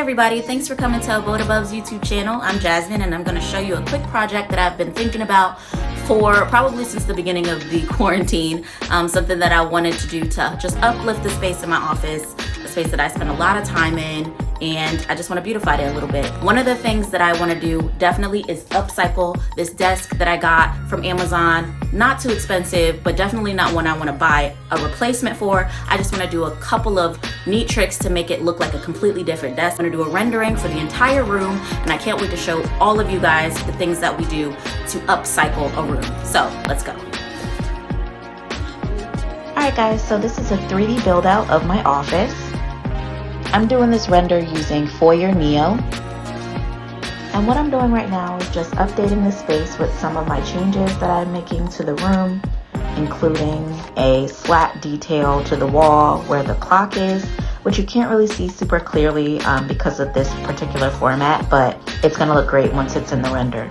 everybody, thanks for coming to Abode Above's YouTube channel. I'm Jasmine and I'm going to show you a quick project that I've been thinking about for probably since the beginning of the quarantine. Something that I wanted to do to just uplift the space in my office, a space that I spend a lot of time in, and I just want to beautify it a little bit. One of the things that I want to do definitely is upcycle this desk that I got from Amazon. Not too expensive, but definitely not one I want to buy a replacement for. I just want to do a couple of neat tricks to make it look like a completely different desk. I'm going to do a rendering for the entire room, and I can't wait to show all of you guys the things that we do to upcycle a room. So let's go. Alright guys, so this is a 3D build out of my office. I'm doing this render using Foyr NEO. And what I'm doing right now is just updating the space with some of my changes that I'm making to the room, including a slat detail to the wall where the clock is, which you can't really see super clearly because of this particular format, but it's going to look great once it's in the render.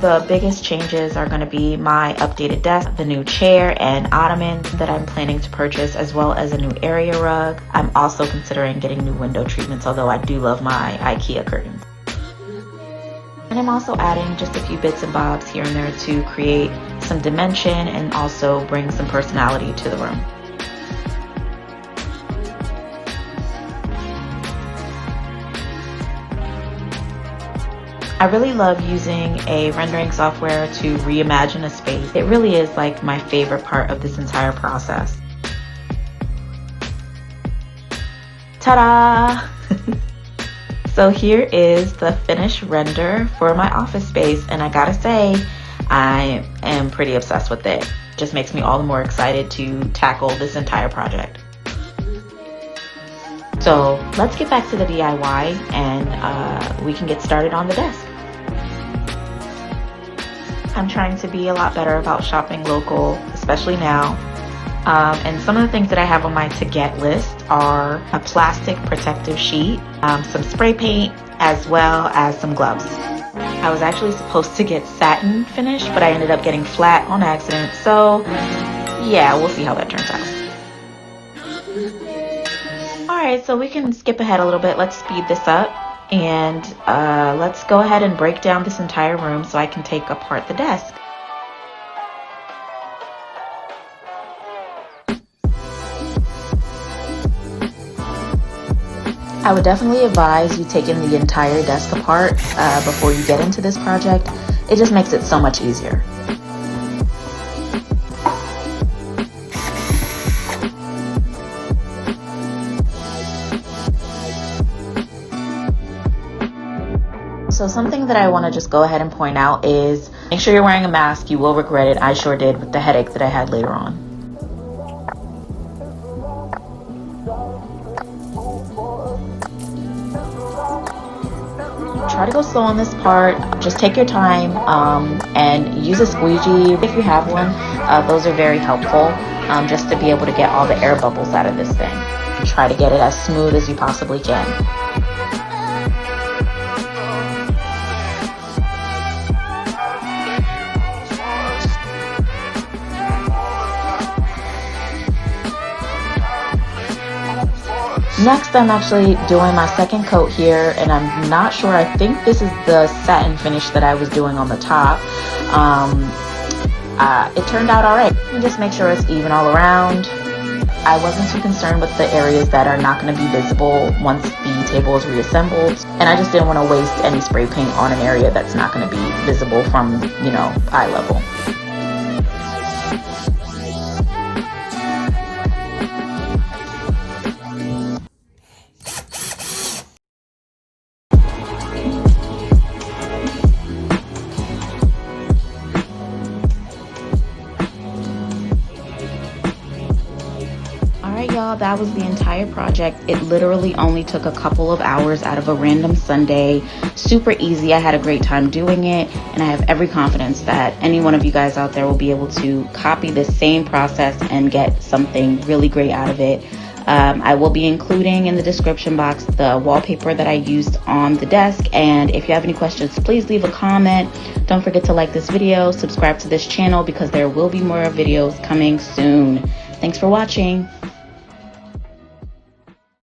The biggest changes are going to be my updated desk, the new chair and ottoman that I'm planning to purchase, as well as a new area rug. I'm also considering getting new window treatments, although I do love my IKEA curtains. And I'm also adding just a few bits and bobs here and there to create some dimension and also bring some personality to the room. I really love using a rendering software to reimagine a space. It really is like my favorite part of this entire process. Ta-da! So here is the finished render for my office space, and I gotta say, I am pretty obsessed with it. It just makes me all the more excited to tackle this entire project. So let's get back to the DIY and we can get started on the desk. I'm trying to be a lot better about shopping local, especially now. And some of the things that I have on my to get list are a plastic protective sheet, some spray paint, as well as some gloves. I was actually supposed to get satin finish, but I ended up getting flat on accident. So yeah, we'll see how that turns out. Alright, so we can skip ahead a little bit. Let's speed this up. And let's go ahead and break down this entire room so I can take apart the desk. I would definitely advise you taking the entire desk apart before you get into this project. It just makes it so much easier. So something that I want to just go ahead and point out is make sure you're wearing a mask. You will regret it. I sure did with the headache that I had later on. Try to go slow on this part. Just take your time and use a squeegee if you have one. Those are very helpful just to be able to get all the air bubbles out of this thing. Try to get it as smooth as you possibly can. Next, I'm actually doing my second coat here, and I'm not sure. I think this is the satin finish that I was doing on the top. It turned out all right. You just make sure it's even all around. I wasn't too concerned with the areas that are not going to be visible once the table is reassembled, and I just didn't want to waste any spray paint on an area that's not going to be visible from, you know, eye level. Alright y'all, that was the entire project. It literally only took a couple of hours out of a random Sunday. Super easy. I had a great time doing it, and I have every confidence that any one of you guys out there will be able to copy this same process and get something really great out of it. I will be including in the description box the wallpaper that I used on the desk, and if you have any questions, please leave a comment. Don't forget to like this video, subscribe to this channel because there will be more videos coming soon. Thanks for watching.